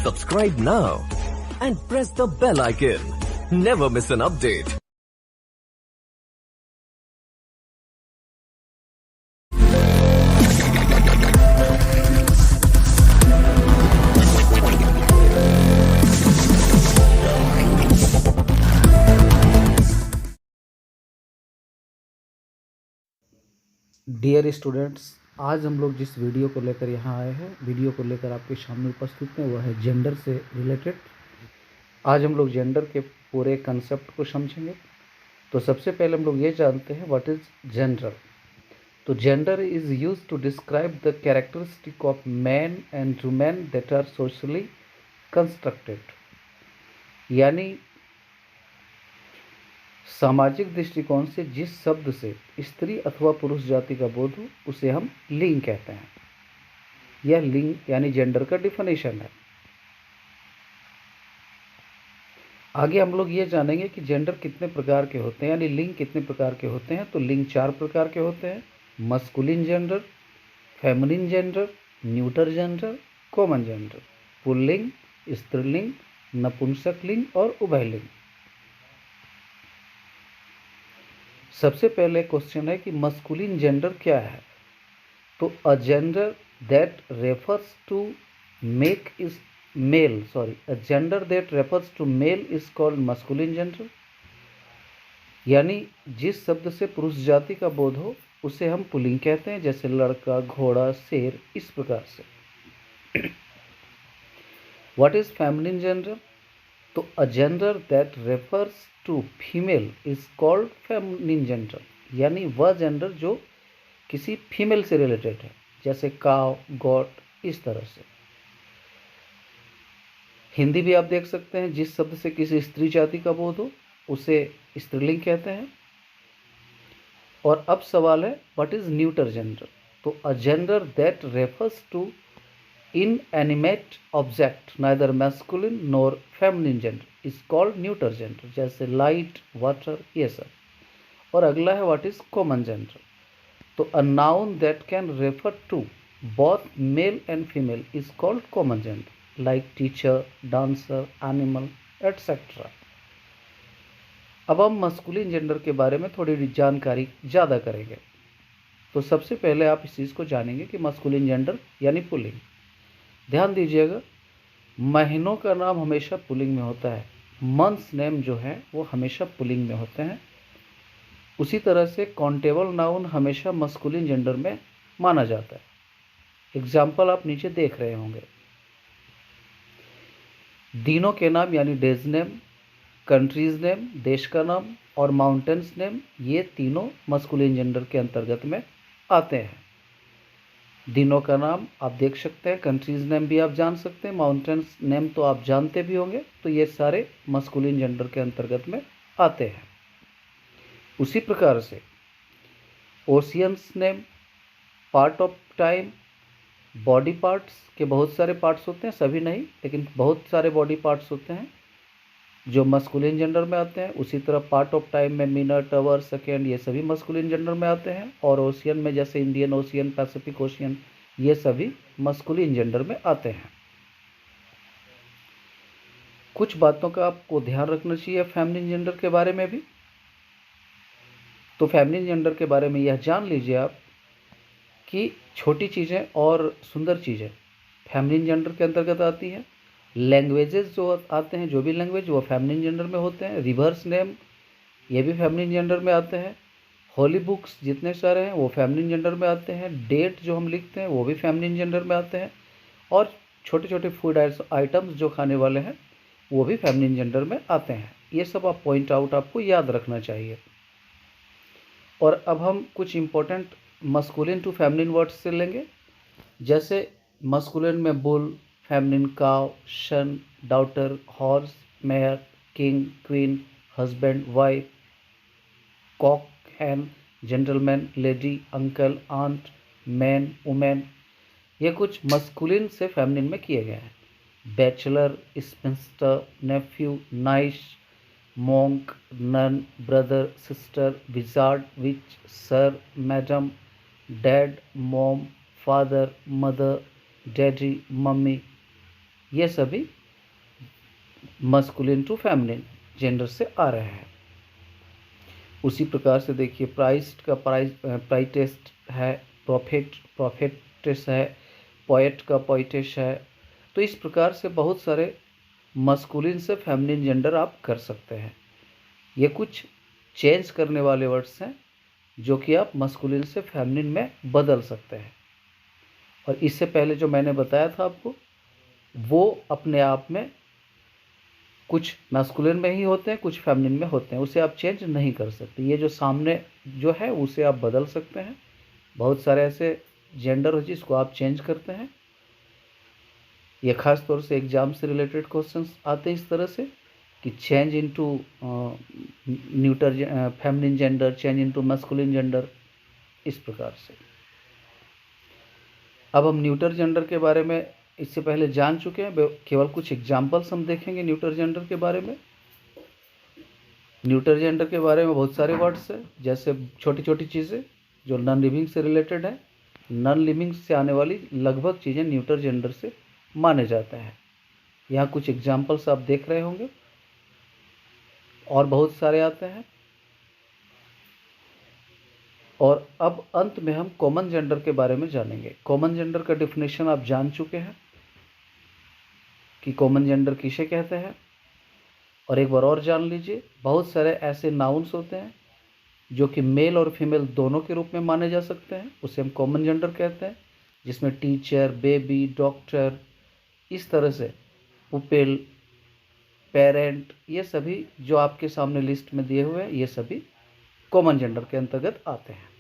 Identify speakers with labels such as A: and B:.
A: Subscribe now and press the bell icon. Never miss an update.
B: Dear students, आज हम लोग जिस video को लेकर यहाँ आए हैं, वीडियो को लेकर आपके सामने उपस्थित हैं, वह है जेंडर से रिलेटेड। आज हम लोग जेंडर के पूरे कंसेप्ट को समझेंगे। तो सबसे पहले हम लोग ये जानते हैं व्हाट इज़ जेंडर। तो gender is used to describe the characteristic of man and women that are socially constructed, यानी सामाजिक दृष्टिकोण से जिस शब्द से स्त्री अथवा पुरुष जाति का बोध हो उसे हम लिंग कहते हैं। यह लिंग यानी जेंडर का डिफिनेशन है। आगे हम लोग ये जानेंगे कि जेंडर कितने प्रकार के होते हैं, यानी लिंग कितने प्रकार के होते हैं। तो लिंग 4 प्रकार के होते हैं: masculine gender, feminine gender, neuter gender, common gender, pulling, स्त्रीलिंग, नपुंसक लिंग और उभयलिंग। सबसे पहले क्वेश्चन है कि मस्कुलिन जेंडर क्या है। तो a gender that refers to a gender that refers to male is called masculine gender, यानी जिस शब्द से पुरुष जाति का बोध हो उसे हम पुल्लिंग कहते हैं, जैसे लड़का, घोड़ा, शेर, इस प्रकार से। What is feminine gender. तो a gender that refers to female is called feminine gender, यानी वह जेंडर जो किसी फीमेल से रिलेटेड है, जैसे काव, गॉट, इस तरह से। हिंदी भी आप देख सकते हैं, जिस शब्द से किसी स्त्री जाति का बोध हो उसे स्त्रीलिंग कहते हैं। और अब सवाल है व्हाट इज न्यूटर जेंडर। तो a gender that refers to inanimate object neither masculine nor feminine gender is called neuter gender, जैसे light, water, ये सब। और अगला है what is common gender। तो a noun that can refer to both male and female is called common gender, like teacher, dancer, animal, etc. अब हम masculine gender के बारे में थोड़ी जानकारी ज़्यादा करेंगे। तो सबसे पहले आप इस चीज़ को जानेंगे कि मस्कुलिन जेंडर यानी पुल्लिंग। ध्यान दीजिएगा, महीनों का नाम हमेशा पुल्लिंग में होता है। मंथ्स नेम जो है वो हमेशा पुल्लिंग में होते हैं। उसी तरह से काउंटेबल नाउन हमेशा मस्कुलिन जेंडर में माना जाता है। एग्जाम्पल आप नीचे देख रहे होंगे। दिनों के नाम यानी डेज नेम, कंट्रीज नेम देश का नाम, और माउंटेन्स नेम, ये तीनों मस्कुलिन जेंडर के अंतर्गत में आते हैं। दिनों का नाम आप देख सकते हैं, कंट्रीज नेम भी आप जान सकते हैं, माउंटेन्स नेम तो आप जानते भी होंगे। तो ये सारे मस्कुलिन जेंडर के अंतर्गत में आते हैं। उसी प्रकार से oceans name, part of time, body parts के बहुत सारे पार्ट्स होते हैं, सभी नहीं लेकिन बहुत सारे बॉडी पार्ट्स होते हैं जो मस्कुलिन जेंडर में आते हैं। उसी तरह पार्ट ऑफ टाइम में मिनट, आवर, सेकेंड, ये सभी मस्कुलिन जेंडर में आते हैं। और ओशियन में जैसे इंडियन ओशियन, पैसिफिक ओशियन, ये सभी मस्कुलिन जेंडर में आते हैं। कुछ बातों का आपको ध्यान रखना चाहिए फेमिनिन जेंडर के बारे में भी। तो फेमिनिन जेंडर के बारे में यह जान लीजिए आप कि छोटी चीज़ें और सुंदर चीज़ें फेमिनिन जेंडर के अंतर्गत आती हैं। लैंग्वेजेस जो आते हैं, जो भी लैंग्वेज, वो फेमिनिन जेंडर में होते हैं। रिवर्स नेम, ये भी फेमिनिन जेंडर में आते हैं। होली बुक्स जितने सारे हैं वो फेमिनिन जेंडर में आते हैं। डेट जो हम लिखते हैं वो भी फेमिनिन जेंडर में आते हैं। और छोटे छोटे फूड आइटम्स जो खाने वाले हैं वो भी फेमिनिन जेंडर में आते हैं। ये सब आप पॉइंट आउट आपको याद रखना चाहिए। और अब हम कुछ important masculine to feminine words से लेंगे। जैसे मस्कुलिन में bull, feminine cow, son, daughter, horse, mare, king, queen, husband, wife, cock, hen, gentleman, lady, uncle, aunt, man, women, ये कुछ मस्कुलिन से फेमिनिन में किए गए हैं। Bachelor, spinster, nephew, niece, monk, nun, brother, sister, wizard, witch, sir, madam, dad, mom, father, mother, daddy, mummy, ये सभी masculine to feminine gender से आ रहे हैं। उसी प्रकार से देखिए प्राइस्ट का प्राइटेस्ट है, प्रोफेटेस है, पोएट का पोइटेस है। तो इस प्रकार से बहुत सारे मस्कुलिन से फेमिनिन जेंडर आप कर सकते हैं। ये कुछ चेंज करने वाले वर्ड्स हैं जो कि आप मस्कुलिन से फेमिनिन में बदल सकते हैं। और इससे पहले जो मैंने बताया था आपको, वो अपने आप में कुछ मैस्कुलिन में ही होते हैं, कुछ फेमिनिन में होते हैं, उसे आप चेंज नहीं कर सकते। ये जो सामने जो है उसे आप बदल सकते हैं। बहुत सारे ऐसे जेंडर हो जिसको आप चेंज करते हैं। ये खास तौर से एग्जाम से रिलेटेड क्वेश्चंस आते हैं इस तरह से कि change into neuter feminine gender, change into masculine gender, इस प्रकार से। अब हम न्यूटर जेंडर के बारे में इससे पहले जान चुके हैं, केवल कुछ एग्जाम्पल्स हम देखेंगे न्यूटर जेंडर के बारे में। न्यूटर जेंडर के बारे में बहुत सारे वर्ड्स हैं, जैसे छोटी छोटी चीज़ें जो नॉन लिविंग से रिलेटेड है, नॉन लिविंग से आने वाली लगभग चीज़ें न्यूटर जेंडर से माने जाते हैं। यहाँ कुछ एग्जाम्पल्स आप देख रहे होंगे और बहुत सारे आते हैं। और अब अंत में हम कॉमन जेंडर के बारे में जानेंगे। कॉमन जेंडर का डिफिनेशन आप जान चुके हैं कि कॉमन जेंडर किसे कहते हैं। और एक बार और जान लीजिए, बहुत सारे ऐसे नाउन्स होते हैं जो कि मेल और फीमेल दोनों के रूप में माने जा सकते हैं, उसे हम कॉमन जेंडर कहते हैं, जिसमें टीचर, बेबी, डॉक्टर, इस तरह से पुपिल, पेरेंट, ये सभी जो आपके सामने लिस्ट में दिए हुए हैं, ये सभी कॉमन जेंडर के अंतर्गत आते हैं।